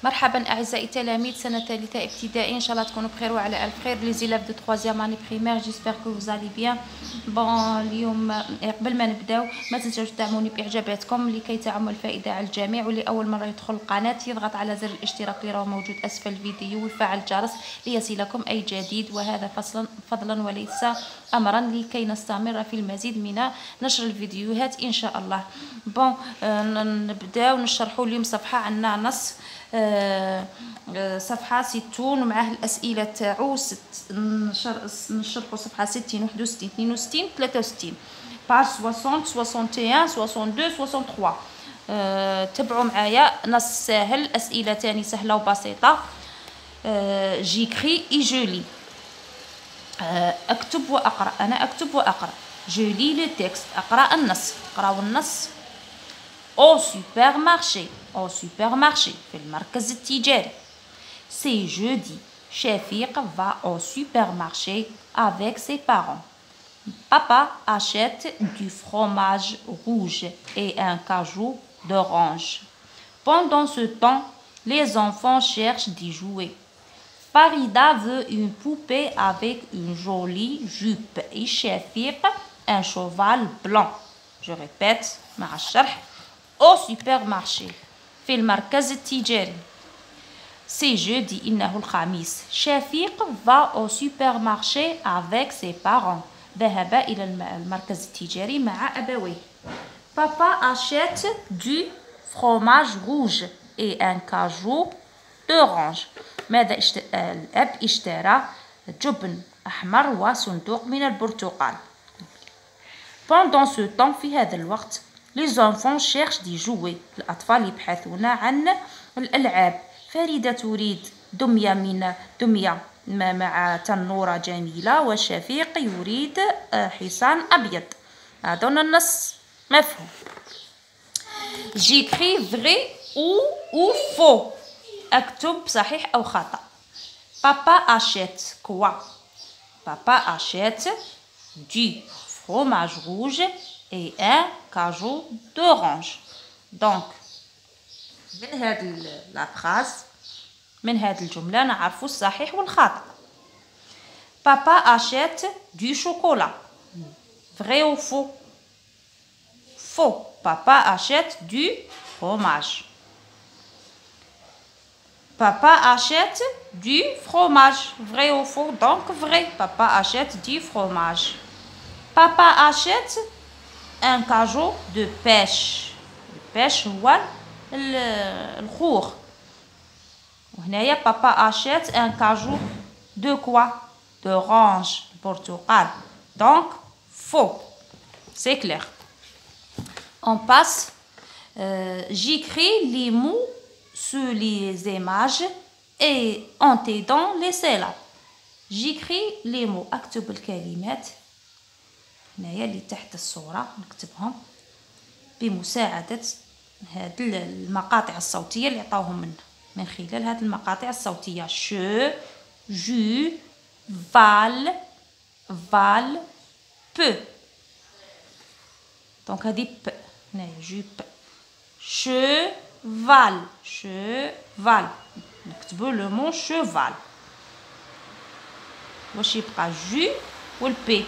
مرحبا اعزائي تلاميذ سنه ثالثه ابتدائي، ان شاء الله تكونوا بخير وعلى الف خير. لي زيلاف دو 3 اني بريمير، جيسبر كو فوزالي بيان. بون اليوم قبل ما نبداو ما تنساوش تدعموني باعجاباتكم لكي تعم الفائده على الجميع، واللي اول مره يدخل القناه يضغط على زر الاشتراك اللي راه موجود اسفل الفيديو ويفعل الجرس ليصلكم اي جديد، وهذا فضلا وليس امرا لكي نستمر في المزيد من نشر الفيديوهات ان شاء الله. بون نبداو نشرحوا اليوم صفحه عندنا نص صفحة 60 ومعاه الأسئلة تاعو نشرحو صفحة 60 61 62 63 باج 60 61 62 63. تبعوا معايا نص ساهل، أسئلة تاني سهلة وبسيطة. جيكري اي جولي، أكتب وأقرأ، أنا أكتب وأقرأ. جولي لو تكست، أقرأ النص. أقرأوا النص. au supermarché، au supermarché في المركز التجاري. C'est jeudi. Shafiq va au supermarché avec ses parents. Papa achète du fromage rouge et un cajou d'orange. Pendant ce temps, les enfants cherchent des jouets. Farida veut une poupée avec une jolie jupe et Shafiq un cheval blanc. Je répète مع الشرح. au supermarché في المركز التجاري. c'est jeudi، إنه الخميس. شفيق va au supermarché avec ses parents، ذهب إلى المركز التجاري مع أبويه. papa achète du fromage rouge et un cajou d'orange. ماذا الأب اشترى جبن أحمر وصندوق من البرتقال. pendant ce temps، في هذا الوقت، les enfants cherchent des jouets، الأطفال يبحثون عن الألعاب. فريدة تريد دمية مع تنورة جميلة، وشفيق يريد حصان أبيض. هذا النص مفهوم. j'écris vrai ou faux، أكتب صحيح أو خطأ. papa achète quoi؟ papa achète du fromage rouge et un cajou d'orange. donc من هذه الفراز، من هذه الجملة نعرف الصحيح والخطأ. papa achète du chocolat. vrai ou faux؟ faux. papa achète du fromage. papa achète du fromage. vrai ou faux؟ donc vrai. papa achète du fromage. papa achète un cajou de pêche. البيش هو الخوخ. وهنايا بابا achète un cajou de quoi؟ d'orange، البرتقال. donc faux. c'est clair. on passe. j'écris les mots sur les images et en t'aidant les syllabes. j'écris les mots، أكتب الكلمات هنايا اللي تحت الصورة نكتبهم بمساعدة هاد المقاطع الصوتية اللي عطاوهم من خلال هاد المقاطع الصوتية. شو، جو، فال، فال، بو. دونك هادي ب هنايا جو ب. شوفال، شوفال، نكتبو لو مون شوفال. واش يبقى جو والبي؟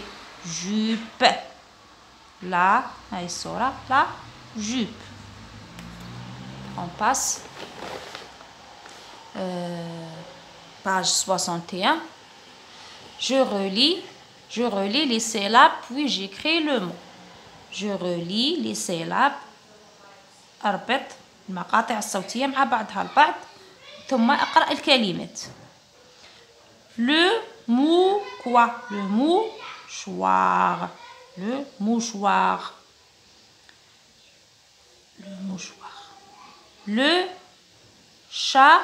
جوب. لا هاي الصورة لا جوب. on passe. page 61. je relis les syllabes puis j'écris le mot. je relis les syllabes، أربط المقاطع الصوتية مع بعضها البعض ثم أقرأ الكلمات. le mot quoi؟ le mouchoir. le mouchoir. le mouchoir. le chat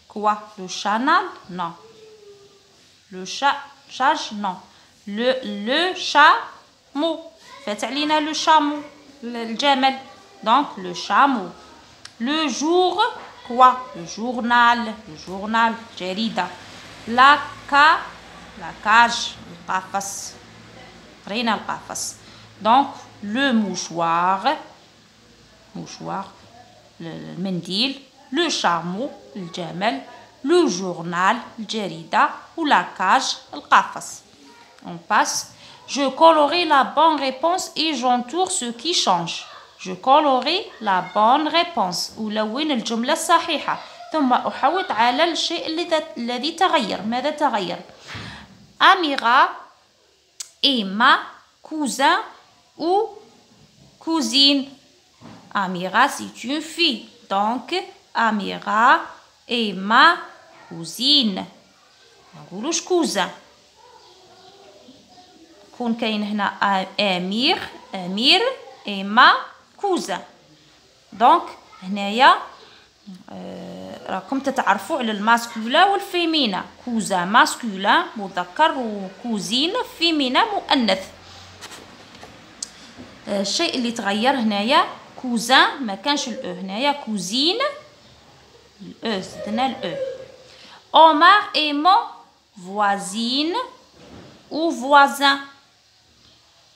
quoi؟ le chanal non. le chat chage non. le chameau، فات علينا le chameau الجمل. donc le chameau. le jour quoi؟ le journal. le journal جريدة. la cage القفص، قرينا القفص. donc le mouchoir، mouchoir المنديل. le chameau الجمل le journal الجريدة ou la cage القفص. On passe. Je colorie la bonne réponse et j'entoure ce qui change. Je colorie la bonne réponse. ألون الجملة الصحيحة ثم أحوط على الشيء الذي تغير. ماذا تغير؟ Amira est ma cousin ou cousine. Amira, c'est une fille. Donc, Amira est ma cousine. ما نقولوش cousin. كون كاين هنا أمير et ma cousin. Donc, هنايا راكم تتعرفوا على الماسكولا والفيمينا. كوزا ماسكولا مذكر وكوزين فيمينا مؤنث. الشيء اللي تغير هنايا كوزان ما كانش الاو هنايا كوزين الاو زدنا الاو. عمر et mon voisine ou voisin.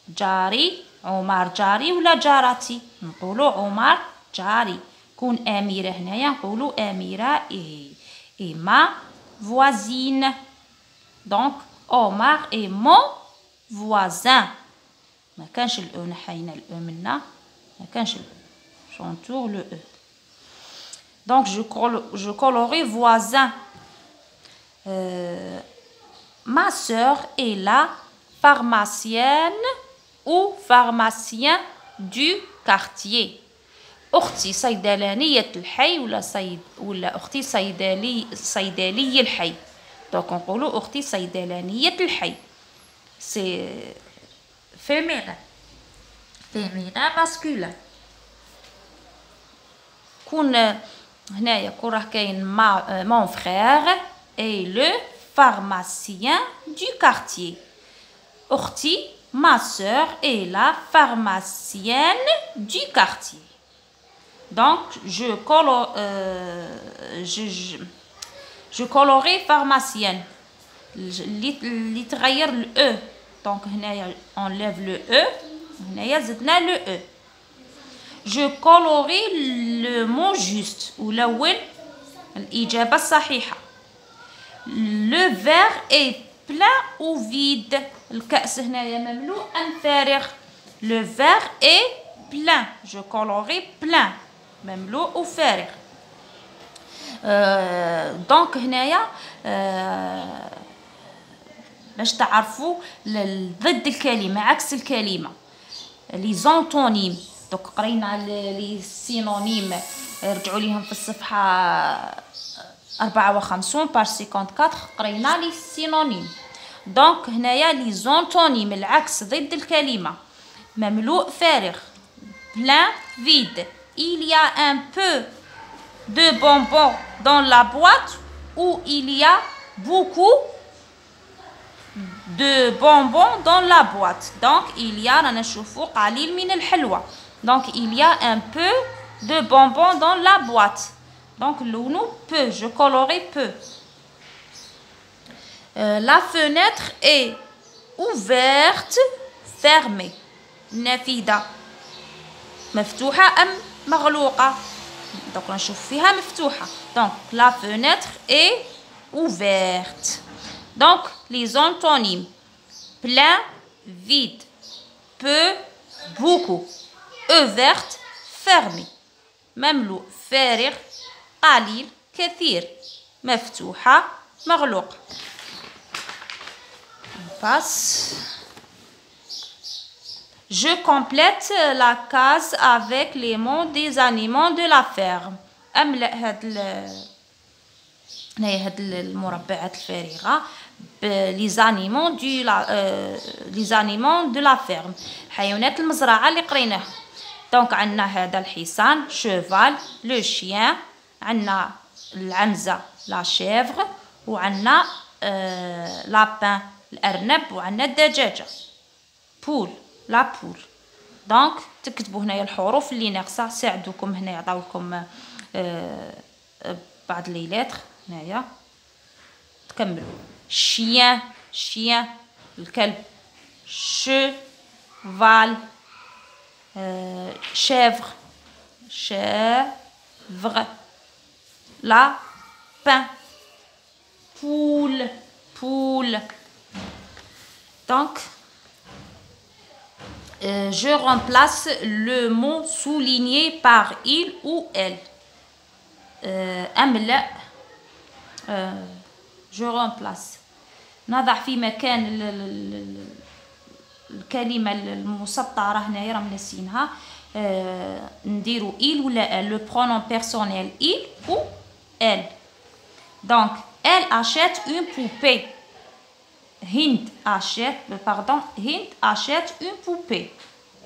جاري عمر جاري ولا جارتي. نقولوا عمر جاري. كون أميرة هنايا نقولوا أميرة et ma voisine. Donc Omar est mon voisin. ما كانش الأو نحينا الأو منا ما كانش الأو. j'entoure le E. Donc je colorie voisin. Ma sœur est la pharmacienne ou pharmacien du quartier. أختي صيدلانية الحي ولا أختي صيدلي الحي. دونك نقولوا أختي صيدلانية الحي. سي féminin masculin. كون هنايا كون راه كاين mon frère et le pharmacien du quartier. أختي ma sœur est la pharmacienne du quartier. Donc, je colorie pharmacienne. اللي تغير ال E. Donc, هنايا enlève le E. هنايا زدنا le E. Je colorie le mot juste. ولون الإجابة الصحيحة. Le verre est plein ou vide. الكأس هنايا مملوء أم فارغ. Le verre est plein. Je colorie plein. مملوء أو فارغ. دونك هنايا باش تعرفوا ضد الكلمة عكس الكلمة لي زونتونيم. دوك قرينا لي سينونيم رجعوا ليهم في الصفحة 54 باج 54 قرينا لي سينونيم. دونك هنايا لي زونتونيم العكس ضد الكلمة مملوء فارغ plein vide. Il y a un peu de bonbons dans la boîte ou il y a beaucoup de bonbons dans la boîte. Donc il y a رانا نشوفوا قليل من الحلوى. Donc il y a un peu de bonbons dans la boîte. Donc لونو peu. Je colorie peu. La fenêtre est ouverte, fermée. نافذة مفتوحة أم مغلوقة. donc نشوف فيها مفتوحة. donc la fenêtre est ouverte. donc les antonymes plein, vide, peu, beaucoup. ouverte fermée. مملوء فارغ قليل كثير. مفتوحة مغلوقة. on passe. Je complète la case avec les mots des animaux de la ferme. أملأ هاد المربعات الفارغة les animaux de la ferme. حيوانات المزرعة اللي قريناها. دونك عندنا هذا الحصان cheval le chien. عندنا العنزة la chèvre وعندنا lapin الأرنب وعندنا الدجاجة poule. لا بول. دونك تكتبوا هنايا الحروف اللي ناقصه. ساعدوكم هنا يعطاوكم بعض لي لتر هنايا تكملوا. شيان شيان الكلب. شيفال شيفغ شيفغ lapin. Poule, poule. Donc, je remplace le mot souligné par il ou elle. أملأ. je remplace. نضع في مكان الكلمة المسطرة هنايا راهم ناسينها. نديرو il ولا elle. Le pronom personnel il ou elle. Donc, elle achète une poupée. هند achète une poupée.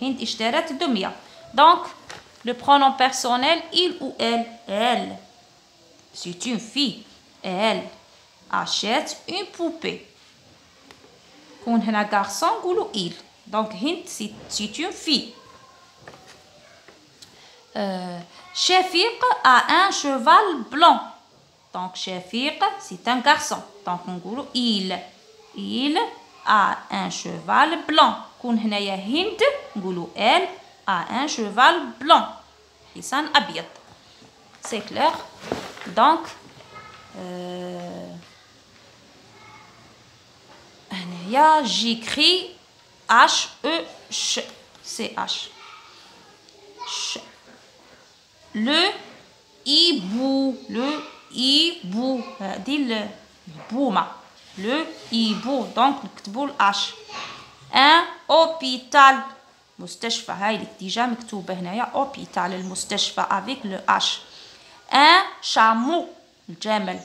هند اشترت دمية. Donc, le pronom personnel il ou elle. Elle. C'est une fille. Elle achète une poupée. كون هنا garçon نقولو il. Donc, هند c'est une fille. شفيق a un cheval blanc. Donc, شفيق c'est un garçon. Donc, نقولو il. Il a un cheval blanc. كون هنايا هند نقولو elle a un cheval blanc. حصان أبيض. C'est clair. Donc, هنايا j'écris H-E-Ch. C'est H. Le hibou. Le hibou. هادي البومة. Le hibou. Donc نكتبو الأش. Un hôpital. مستشفى. هاي اللي ديجا مكتوبة هنايا hôpital المستشفى avec le H. Un chameau. الجمل.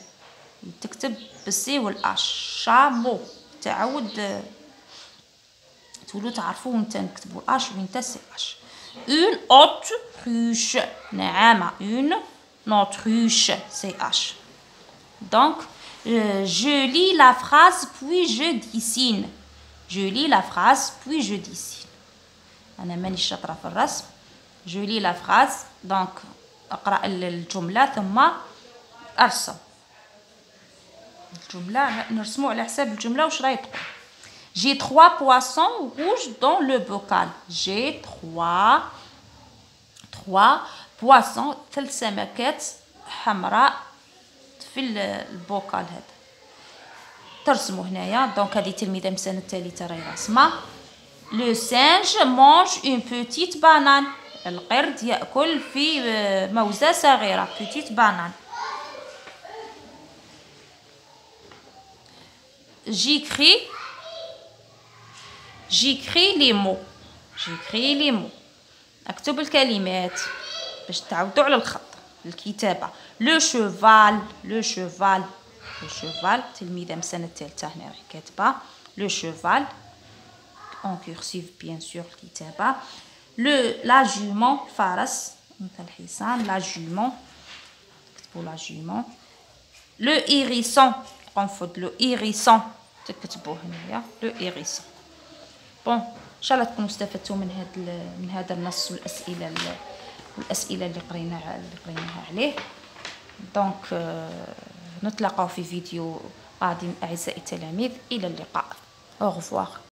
تكتب بالسي والأش. chameau. تعود تقولوا تعرفوا وانت نكتبوا الأش وانت سي أش. Une autruche. نعامة. Une autruche. C'est H. Donc, je lis la phrase puis je dessine. Je lis la phrase puis je dessine. أنا ماني شاطرة في الرسم. Je lis la phrase. Donc, أقرأ الجملة ثم أرسم. الجملة نرسمو على حساب الجملة وش راهي تقول. J'ai 3 poissons rouges dans le bocal. J'ai 3 poissons. 3 سمكات حمراء في البوكال هذا. ترسموا هنايا. دونك هذه تلميذة من السنة الثالثة راهي راسمة. Le singe mange une petite banane. القرد يأكل في موزة صغيرة. Petite banane. J'écris les mots. J'écris les mots. أكتب الكلمات باش تعودوا على الخط الكتابة. Le cheval. Le cheval. Le cheval. تلميذة من السنة الثالثة هنا راهي كاتبة. Le cheval. En cursive bien sûr الكتابة. La jument. فرس. مثل الحصان. La jument. تكتبوا la jument. Le hérisson. قنفذ. Le hérisson. تكتبوه هنايا. Le hérisson. بون ان شاء الله تكونوا استفدتوا من هذا النص والاسئله اللي قريناها عليه. دونك نتلاقاو في فيديو قادم اعزائي التلاميذ. الى اللقاء. au revoir.